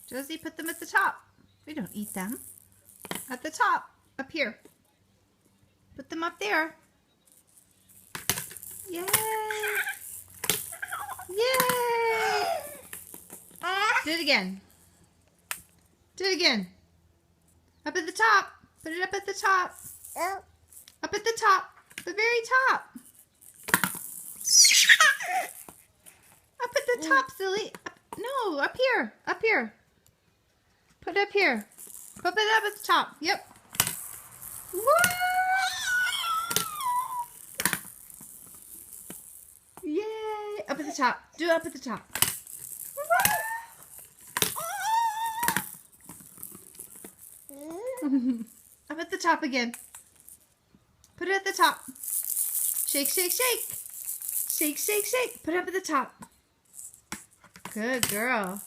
Josie, put them at the top. We don't eat them. At the top. Up here. Put them up there. Yay! Yay! Do it again. Do it again. Up at the top. Put it up at the top. Up at the top. The very top. Up at the top, silly. No, up here. Up here. Put it up here. Put it up at the top. Yep. Woo! Yay! Up at the top. Do it up at the top. Up at the top again. Put it at the top. Shake, shake, shake. Shake, shake, shake. Put it up at the top. Good girl.